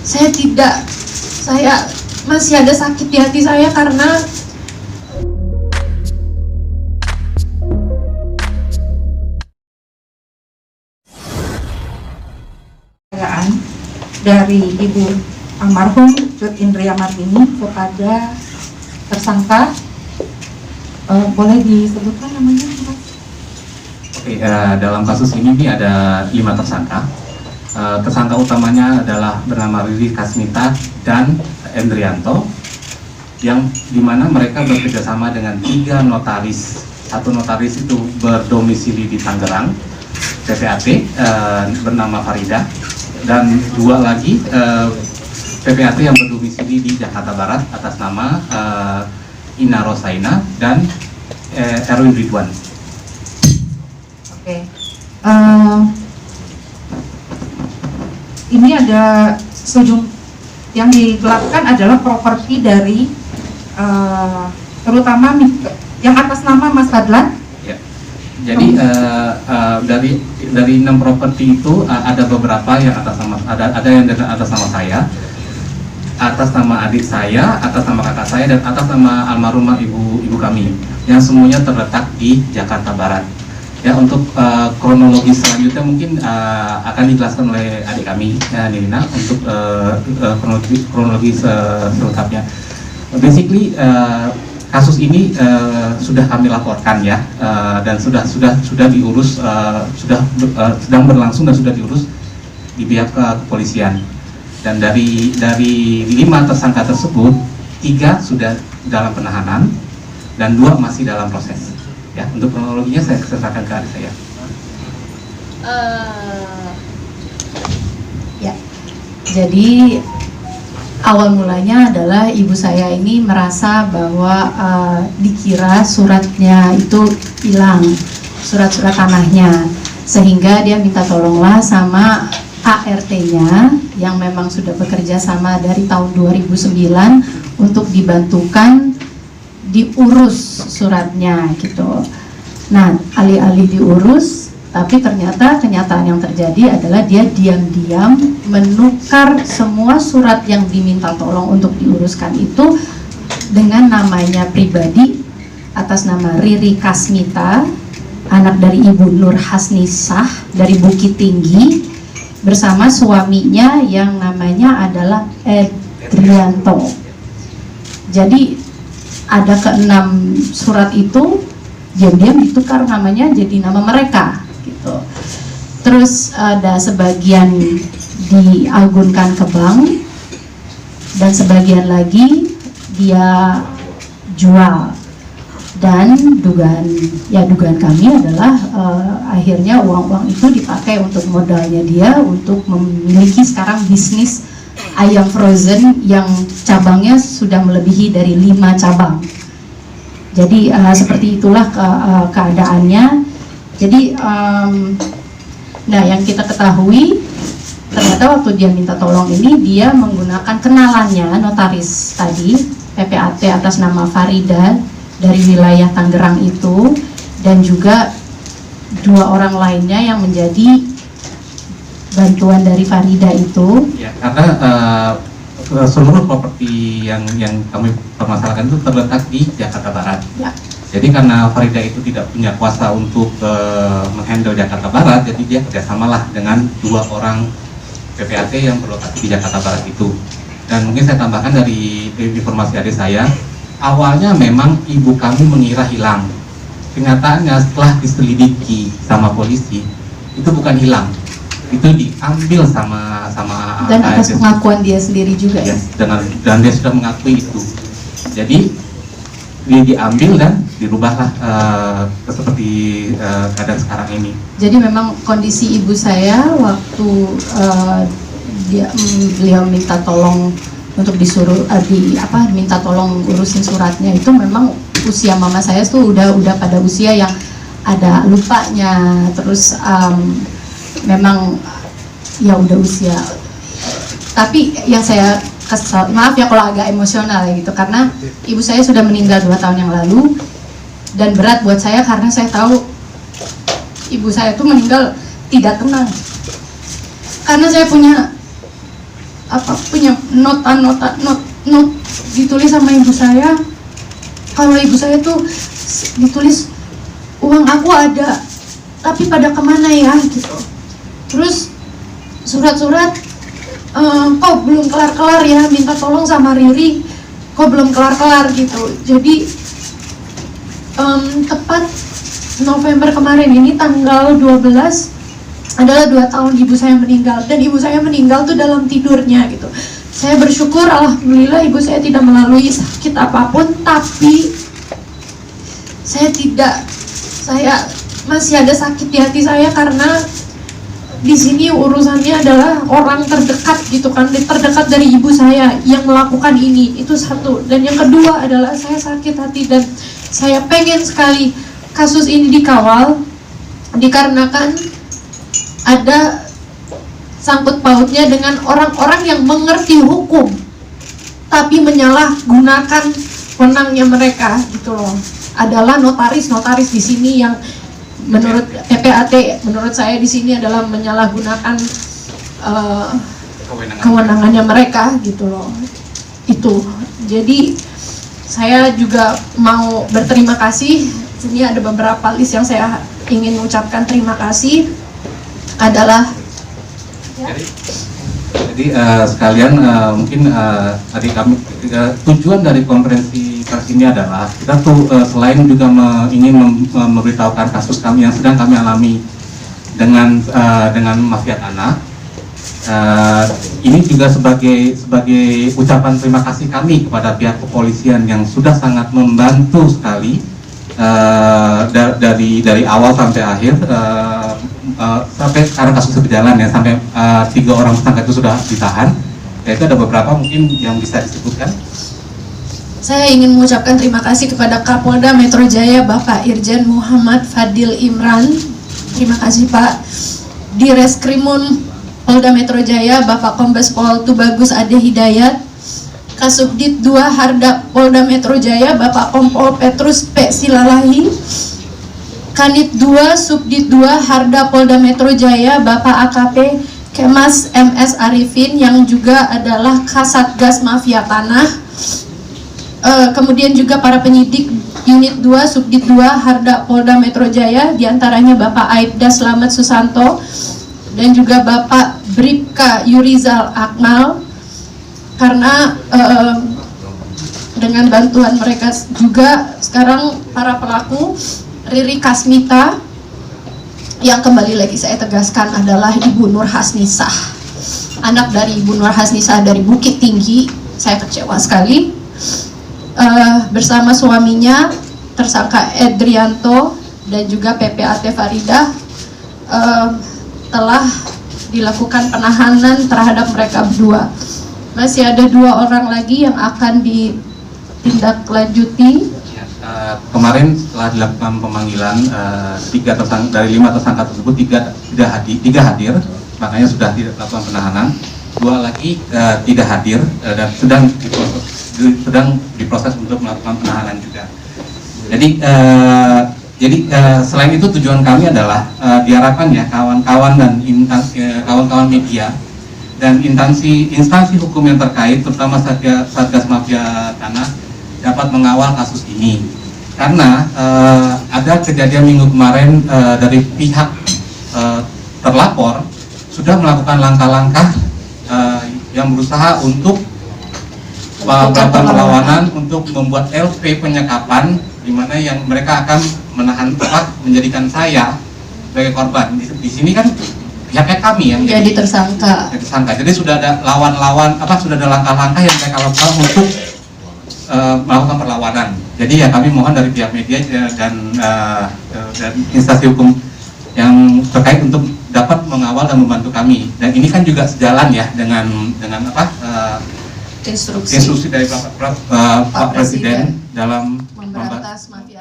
saya masih ada sakit di hati saya karena dari Ibu almarhum Ruth Indria Martini kepada tersangka, boleh disebutkan namanya? Oke, dalam kasus ini ada 5 tersangka. Tersangka utamanya adalah bernama Riri Kasmita dan Endrianto, yang dimana mereka bekerjasama dengan 3 notaris. Satu notaris itu berdomisili di Tangerang, PPAT, bernama Farida, dan 2 lagi PPAT yang berdomisili di Jakarta Barat atas nama Ina Rosaina dan Erwin Ridwan. Oke. Ini ada yang digelapkan adalah properti dari terutama yang atas nama Mas Fadlan. Ya. Jadi dari 6 properti itu ada beberapa yang atas nama ada yang atas nama saya, atas nama adik saya, atas nama kakak saya, dan atas nama almarhumah ibu kami, yang semuanya terletak di Jakarta Barat. Ya, untuk kronologi selanjutnya mungkin akan dijelaskan oleh adik kami, Nirina, untuk kronologi selengkapnya. Basically kasus ini sudah kami laporkan ya, dan sudah diurus, sedang berlangsung dan sudah diurus di pihak kepolisian. Dan dari 5 tersangka tersebut, 3 sudah dalam penahanan dan 2 masih dalam proses. Ya, untuk kronologinya saya serahkan ke adik saya. Ya, jadi awal mulanya adalah ibu saya ini merasa bahwa dikira suratnya itu hilang, surat-surat tanahnya, sehingga dia minta tolonglah sama ART-nya yang memang sudah bekerja sama dari tahun 2009 untuk dibantukan diurus suratnya gitu. Nah, alih-alih diurus, tapi ternyata kenyataan yang terjadi adalah dia diam-diam menukar semua surat yang diminta tolong untuk diuruskan itu dengan namanya pribadi atas nama Riri Kasmita, anak dari Ibu Nur Hasnisah dari Bukit Tinggi, bersama suaminya yang namanya adalah Endrianto. Jadi ada ke-6 surat itu diam-diam ditukar namanya jadi nama mereka gitu. Terus ada sebagian diagunkan ke bank dan sebagian lagi dia jual. Dan dugaan kami adalah akhirnya uang-uang itu dipakai untuk modalnya dia untuk memiliki sekarang bisnis ayam frozen yang cabangnya sudah melebihi dari 5 cabang. Jadi seperti itulah keadaannya. Jadi nah, yang kita ketahui ternyata waktu dia minta tolong ini dia menggunakan kenalannya notaris tadi, PPAT atas nama Farida dari wilayah Tangerang itu, dan juga 2 orang lainnya yang menjadi bantuan dari Farida itu. Ya, karena seluruh properti yang kami permasalahkan itu terletak di Jakarta Barat. Ya. Jadi karena Farida itu tidak punya kuasa untuk menghandle Jakarta Barat, jadi dia kerjasamalah dengan 2 orang PPAT yang berlokasi di Jakarta Barat itu. Dan mungkin saya tambahkan dari informasi adik saya, awalnya memang ibu kami mengira hilang. Kenyataannya setelah diselidiki sama polisi, itu bukan hilang, itu diambil sama dan atas pengakuan dia sendiri juga ya. Dan dia sudah mengakui itu. Jadi dia diambil dan dirubahlah seperti keadaan sekarang ini. Jadi memang kondisi ibu saya waktu beliau minta tolong untuk disuruh minta tolong urusin suratnya itu memang usia mama saya tuh udah pada usia yang ada lupanya, terus memang ya udah usia. Tapi yang saya kesal, maaf ya kalau agak emosional ya gitu, karena ibu saya sudah meninggal 2 tahun yang lalu, dan berat buat saya karena saya tahu ibu saya tuh meninggal tidak tenang. Karena saya punya punya not ditulis sama ibu saya. Kalau ibu saya tuh ditulis uang aku ada, tapi pada kemana ya gitu. Terus surat-surat kok belum kelar-kelar ya, minta tolong sama Riri, kok belum kelar-kelar gitu. Jadi tepat November kemarin ini tanggal 12 adalah 2 tahun ibu saya meninggal, dan ibu saya meninggal tuh dalam tidurnya gitu. Saya bersyukur alhamdulillah ibu saya tidak melalui sakit apapun, tapi saya masih ada sakit di hati saya karena di sini urusannya adalah orang terdekat gitu kan, terdekat dari ibu saya yang melakukan ini, itu satu. Dan yang kedua adalah saya sakit hati dan saya pengen sekali kasus ini dikawal, dikarenakan ada sangkut pautnya dengan orang-orang yang mengerti hukum tapi menyalahgunakan wewenangnya mereka gitu loh. Adalah notaris di sini yang menurut PPAT, menurut saya di sini adalah menyalahgunakan kewenangannya mereka gitu loh. Itu. Jadi saya juga mau berterima kasih. Sini ada beberapa list yang saya ingin mengucapkan terima kasih adalah jadi sekalian mungkin tadi kami tujuan dari konferensi pers ini adalah kita tuh selain juga ingin memberitahukan kasus kami yang sedang kami alami dengan mafia tanah, ini juga sebagai ucapan terima kasih kami kepada pihak kepolisian yang sudah sangat membantu sekali dari awal sampai akhir, sampai sekarang kasus berjalan ya, sampai 3 orang tersangka itu sudah ditahan. Ya, itu ada beberapa mungkin yang bisa disebutkan. Saya ingin mengucapkan terima kasih kepada Kapolda Metro Jaya Bapak Irjen Muhammad Fadil Imran. Terima kasih Pak. Di Reskrimum Polda Metro Jaya Bapak Kombes Pol Tubagus Ade Hidayat. Kasubdit 2 Hardap Polda Metro Jaya Bapak Kompol Petrus P. Silalahi. Kanit 2 Subdit 2 Hardap Polda Metro Jaya Bapak AKP Kemas MS Arifin yang juga adalah Kasatgas Mafia Tanah. Kemudian juga para penyidik Unit 2 Subdit 2 Hardap Polda Metro Jaya, diantaranya Bapak Aibda Slamet Susanto dan juga Bapak Bribka Yurizal Akmal. Karena dengan bantuan mereka juga sekarang para pelaku Riri Kasmita yang kembali lagi saya tegaskan adalah Ibu Nur Hasnisah, anak dari Ibu Nur Hasnisah dari Bukit Tinggi. Saya kecewa sekali. Bersama suaminya tersangka Edrianto dan juga PPAT Faridah telah dilakukan penahanan terhadap mereka berdua. Masih ada 2 orang lagi yang akan ditindaklanjuti. Ya, kemarin setelah dilakukan pemanggilan, 3 tersangka dari 5 tersangka tersebut 3 hadir, makanya sudah dilakukan penahanan. 2 lagi tidak hadir dan sedang diproses untuk melakukan penahanan juga. Jadi selain itu tujuan kami adalah diharapkan ya kawan-kawan dan kawan-kawan media dan instansi hukum yang terkait, terutama Satgas Mafia Tanah, dapat mengawal kasus ini. Karena ada kejadian minggu kemarin dari pihak terlapor sudah melakukan langkah-langkah yang berusaha untuk melakukan perlawanan untuk membuat LP penyekapan, di mana yang mereka akan menahan menjadikan saya sebagai korban. Di sini kan pihaknya kami yang jadi tersangka. Jadi sudah ada sudah ada langkah-langkah yang mereka lakukan untuk melakukan perlawanan. Jadi ya kami mohon dari pihak media dan instansi hukum yang terkait untuk dapat mengawal dan membantu kami. Dan ini kan juga sejalan ya dengan instruksi dari Pak Presiden dalam memberantas mafia